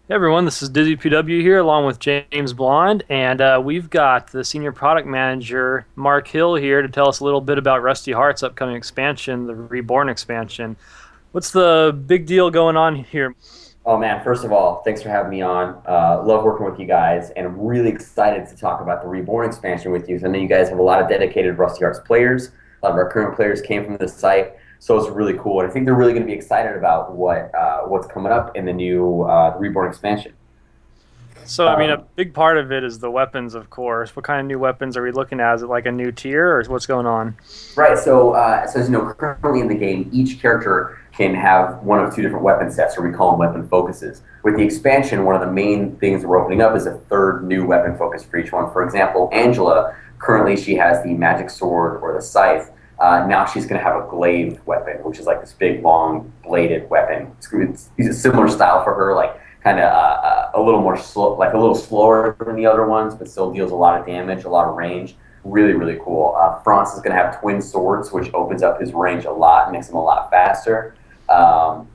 Hey everyone, this is DizzyPW here along with James Blonde, and we've got the Senior Product Manager, Mark Hill, here to tell us a little bit about Rusty Hearts' upcoming expansion, the Reborn expansion. What's the big deal going on here? Oh man, first of all, thanks for having me on. Love working with you guys, and I'm really excited to talk about the Reborn expansion with you. So I know you guys have a lot of dedicated Rusty Hearts players. A lot of our current players came from the site, so it's really cool. And I think they're really going to be excited about what's coming up in the new Reborn expansion. So, I mean, a Um, big part of it is the weapons, of course. What kind of new weapons are we looking at? Is it like a new tier, or what's going on? Right. So as you know, currently in the game, each character can have one of two different weapon sets, or we call them weapon focuses. With the expansion, one of the main things that we're opening up is a third new weapon focus for each one. For example, Angela, currently she has the magic sword or the scythe. Now she's going to have a glaive weapon, which is like this big, long, bladed weapon. It's a similar style for her, like kind of a little more slow, like a little slower than the other ones, but still deals a lot of damage, a lot of range. Really, really cool. Franz is going to have twin swords, which opens up his range a lot, makes him a lot faster.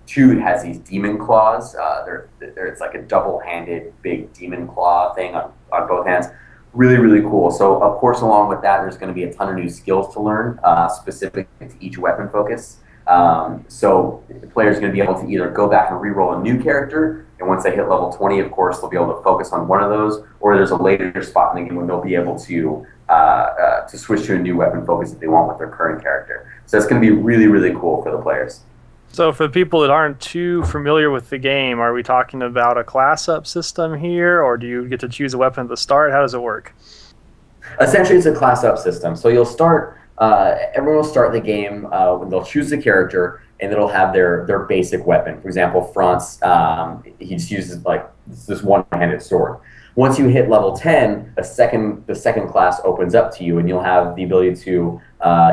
Jude has these demon claws. It's like a double-handed big demon claw thing on both hands. Really, really cool. So, of course, along with that, there's going to be a ton of new skills to learn specific to each weapon focus. So the player's going to be able to either go back and re-roll a new character, and once they hit level 20, of course, they'll be able to focus on one of those, or there's a later spot in the game when they'll be able to switch to a new weapon focus if they want with their current character. So it's going to be really, really cool for the players. So, for the people that aren't too familiar with the game, are we talking about a class up system here, or do you get to choose a weapon at the start? How does it work? Essentially, it's a class up system. So you'll start. Everyone will start the game when they'll choose the character, and it'll have their basic weapon. For example, Franz, he just uses like this one-handed sword. Once you hit level 10, the second class opens up to you, and you'll have the ability to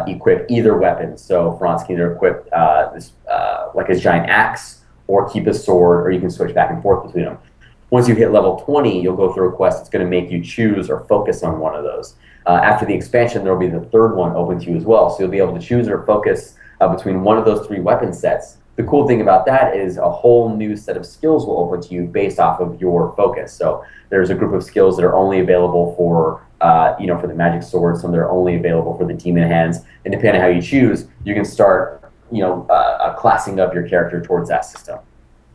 equip either weapon. So Franz can either equip this like his giant axe, or keep his sword, or you can switch back and forth between them. Once you hit level 20, you'll go through a quest that's going to make you choose or focus on one of those. After the expansion, there will be the third one open to you as well. So you'll be able to choose or focus between one of those three weapon sets. The cool thing about that is a whole new set of skills will open to you based off of your focus. So there's a group of skills that are only available for for the magic sword. Some that are only available for the demon hands. And depending on how you choose, you can start classing up your character towards that system.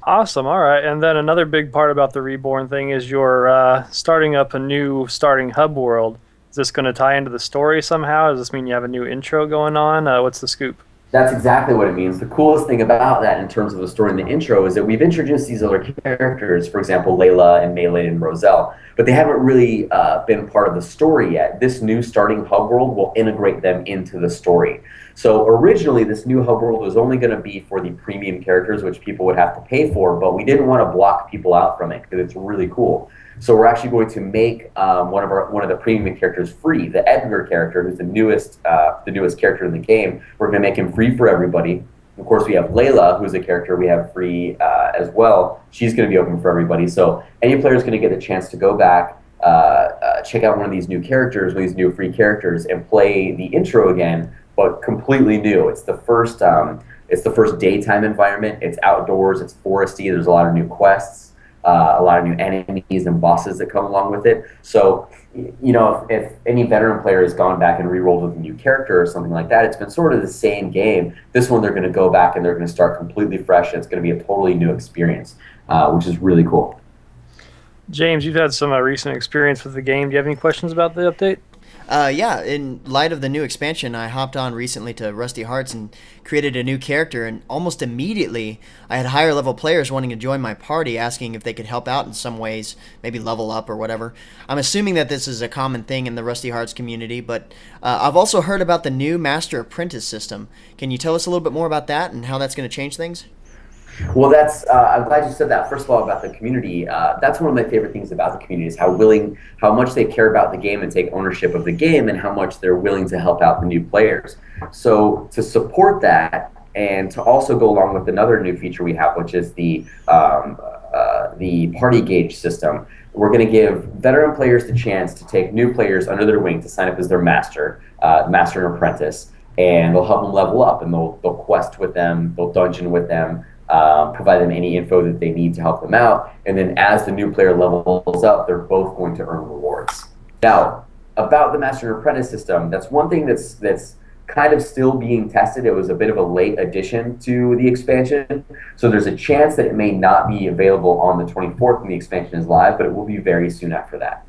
Awesome. All right. And then another big part about the Reborn thing is you're starting up a new starting hub world. Is this going to tie into the story somehow? Does this mean you have a new intro going on? What's the scoop? That's exactly what it means. The coolest thing about that in terms of the story in the intro is that we've introduced these other characters, for example, Layla and Melee and Roselle, but they haven't really been part of the story yet. This new starting hub world will integrate them into the story. So originally, this new hub world was only going to be for the premium characters, which people would have to pay for, but we didn't want to block people out from it because it's really cool. So we're actually going to make one of the premium characters free. The Edgar character, who's the newest character in the game, we're going to make him free for everybody. Of course, we have Layla, who's a character we have free as well. She's going to be open for everybody. So any player is going to get a chance to go back, check out one of these new characters, one of these new free characters, and play the intro again, but completely new. It's the first daytime environment. It's outdoors. It's foresty. There's a lot of new quests. A lot of new enemies and bosses that come along with it. So, if any veteran player has gone back and re-rolled with a new character or something like that, it's been sort of the same game. This one, they're going to go back and they're going to start completely fresh, and it's going to be a totally new experience, which is really cool. James, you've had some recent experience with the game. Do you have any questions about the update? Yeah, in light of the new expansion, I hopped on recently to Rusty Hearts and created a new character, and almost immediately I had higher level players wanting to join my party, asking if they could help out in some ways, maybe level up or whatever. I'm assuming that this is a common thing in the Rusty Hearts community, but I've also heard about the new Master Apprentice system. Can you tell us a little bit more about that and how that's going to change things? Well, I'm glad you said that. First of all, about the community, that's one of my favorite things about the community is how much they care about the game and take ownership of the game, and how much they're willing to help out the new players. So to support that, and to also go along with another new feature we have, which is the party gauge system. We're going to give veteran players the chance to take new players under their wing to sign up as their master and apprentice, and they'll help them level up, and they'll quest with them, they'll dungeon with them, provide them any info that they need to help them out. And then as the new player levels up, they're both going to earn rewards. Now, about the Master and Apprentice system, that's one thing that's kind of still being tested. It was a bit of a late addition to the expansion, so there's a chance that it may not be available on the 24th when the expansion is live, but it will be very soon after that.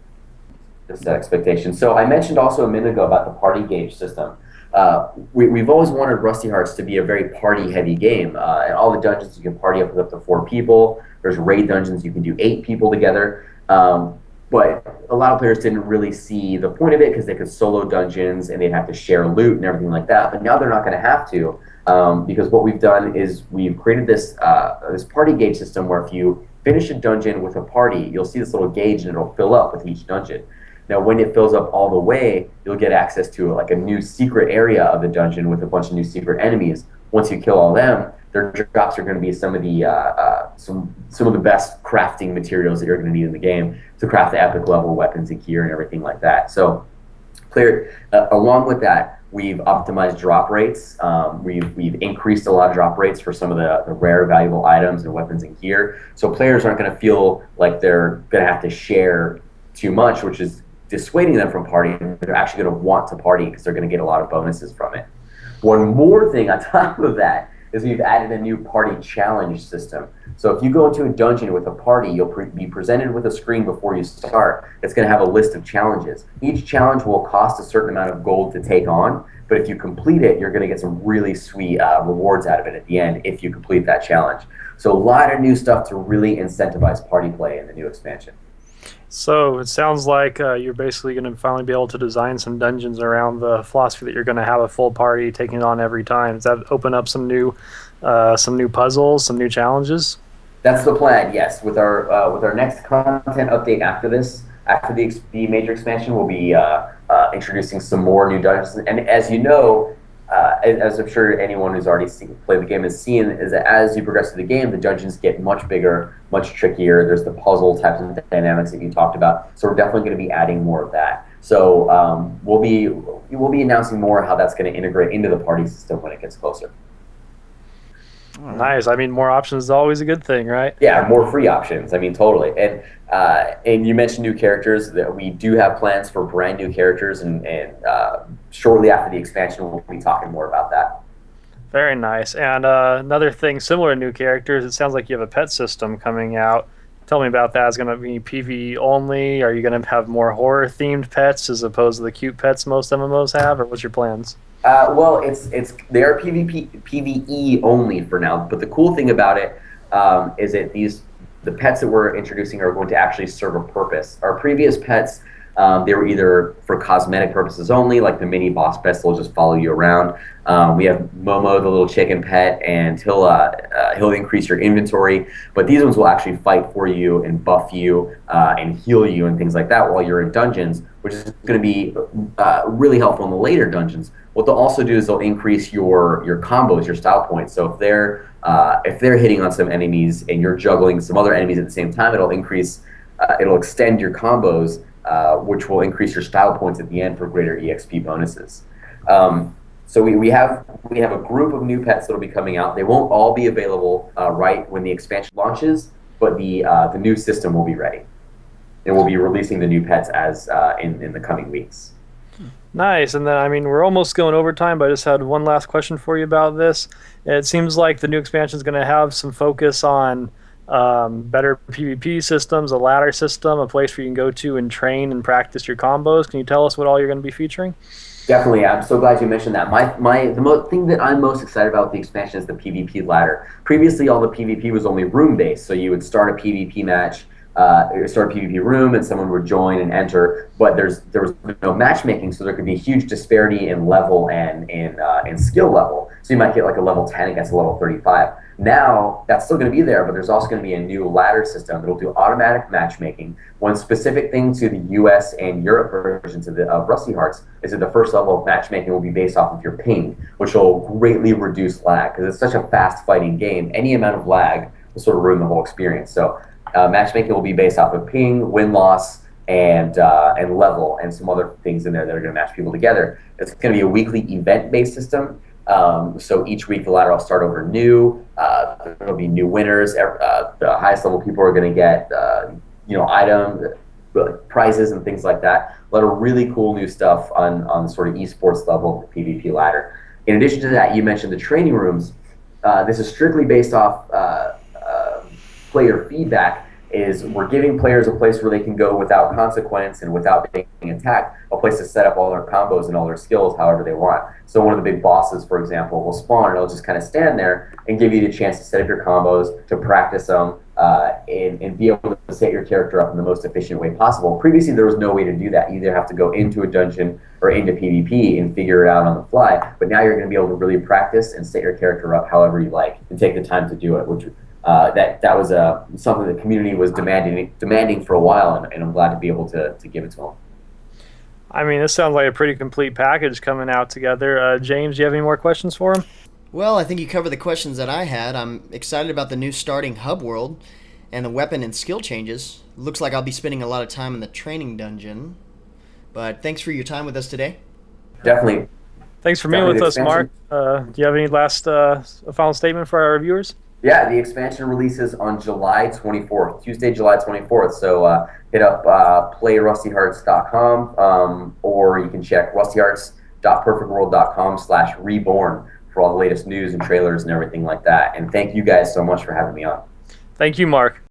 Just that expectation. So I mentioned also a minute ago about the party gauge system. We've always wanted Rusty Hearts to be a very party-heavy game. And all the dungeons you can party up with up to 4 people. There's raid dungeons you can do 8 people together. But a lot of players didn't really see the point of it because they could solo dungeons and they'd have to share loot and everything like that. But now they're not going to have to because what we've done is we've created this this party gauge system where if you finish a dungeon with a party, you'll see this little gauge and it'll fill up with each dungeon. Now, when it fills up all the way, you'll get access to like a new secret area of the dungeon with a bunch of new secret enemies. Once you kill all them, their drops are going to be some of the some of the best crafting materials that you're going to need in the game to craft the epic level weapons and gear and everything like that. So, along with that, we've optimized drop rates. We've increased a lot of drop rates for some of the rare valuable items and weapons and gear. So players aren't going to feel like they're going to have to share too much, which is dissuading them from partying. They're actually going to want to party because they're going to get a lot of bonuses from it. One more thing on top of that is we've added a new party challenge system. So if you go into a dungeon with a party, you'll be presented with a screen before you start. It's going to have a list of challenges. Each challenge will cost a certain amount of gold to take on, but if you complete it, you're going to get some really sweet rewards out of it at the end if you complete that challenge. So a lot of new stuff to really incentivize party play in the new expansion. So it sounds like you're basically going to finally be able to design some dungeons around the philosophy that you're going to have a full party taking it on every time. Does that open up some new puzzles, some new challenges? That's the plan. Yes, with our next content update after this, after the major expansion, we'll be introducing some more new dungeons. And as you know, as I'm sure anyone who's already played the game has seen, is that as you progress through the game, the dungeons get much bigger, much trickier. There's the puzzle types of dynamics that you talked about. So we're definitely going to be adding more of that. So we'll be announcing more how that's going to integrate into the party system when it gets closer. Nice. I mean, more options is always a good thing, right? Yeah, more free options. I mean, totally. And you mentioned new characters. That we do have plans for brand new characters, and shortly after the expansion, we'll be talking more about that. Very nice. And another thing similar to new characters, it sounds like you have a pet system coming out. Tell me about that. Is it going to be PvE only? Are you going to have more horror-themed pets as opposed to the cute pets most MMOs have, or what's your plans? Well, they are PvE only for now. But the cool thing about it is that the pets that we're introducing are going to actually serve a purpose. Our previous pets, they were either for cosmetic purposes only, like the mini boss pets will just follow you around. We have Momo, the little chicken pet, and he'll increase your inventory. But these ones will actually fight for you and buff you and heal you and things like that while you're in dungeons, which is going to be really helpful in the later dungeons. What they'll also do is they'll increase your combos, your style points. So if they're hitting on some enemies and you're juggling some other enemies at the same time, it'll extend your combos, which will increase your style points at the end for greater EXP bonuses. So we have a group of new pets that'll be coming out. They won't all be available right when the expansion launches, but the new system will be ready, and we'll be releasing the new pets as in the coming weeks. Nice. And then, I mean, we're almost going overtime, but I just had one last question for you about this. It seems like the new expansion is going to have some focus on better PvP systems, a ladder system, a place where you can go to and train and practice your combos. Can you tell us what all you're going to be featuring? Definitely. I'm so glad you mentioned that. The thing that I'm most excited about with the expansion is the PvP ladder. Previously, all the PvP was only room-based, so you would start a PvP match, start a PvP room, and someone would join and enter. But there was no matchmaking, so there could be a huge disparity in level and in skill level. So you might get like a level 10 against a level 35. Now, that's still going to be there, but there's also going to be a new ladder system that'll do automatic matchmaking. One specific thing to the US and Europe versions of Rusty Hearts is that the first level of matchmaking will be based off of your ping, which will greatly reduce lag. Because it's such a fast fighting game, any amount of lag will sort of ruin the whole experience. So matchmaking will be based off of ping, win-loss, and level, and some other things in there that are going to match people together. It's going to be a weekly event-based system. So each week the ladder will start over new. There'll be new winners. The highest level people are going to get items, prizes, and things like that. A lot of really cool new stuff on the sort of esports level, the PvP ladder. In addition to that, you mentioned the training rooms. This is strictly based off player feedback. Is we're giving players a place where they can go without consequence and without being attacked, a place to set up all their combos and all their skills however they want. So one of the big bosses, for example, will spawn and it'll just kind of stand there and give you the chance to set up your combos, to practice them, and be able to set your character up in the most efficient way possible. Previously, there was no way to do that. You either have to go into a dungeon or into PvP and figure it out on the fly, but now you're going to be able to really practice and set your character up however you like and take the time to do it, which that was something the community was demanding for a while, and I'm glad to be able to give it to them. I mean, this sounds like a pretty complete package coming out together. James, do you have any more questions for him? Well, I think you covered the questions that I had. I'm excited about the new starting hub world and the weapon and skill changes. Looks like I'll be spending a lot of time in the training dungeon. But thanks for your time with us today. Definitely. Thanks for being with us, Mark. Do you have any last final statement for our viewers? Yeah, the expansion releases on July 24th, Tuesday, July 24th. So hit up playrustyhearts.com, or you can check rustyhearts.perfectworld.com/reborn for all the latest news and trailers and everything like that. And thank you guys so much for having me on. Thank you, Mark.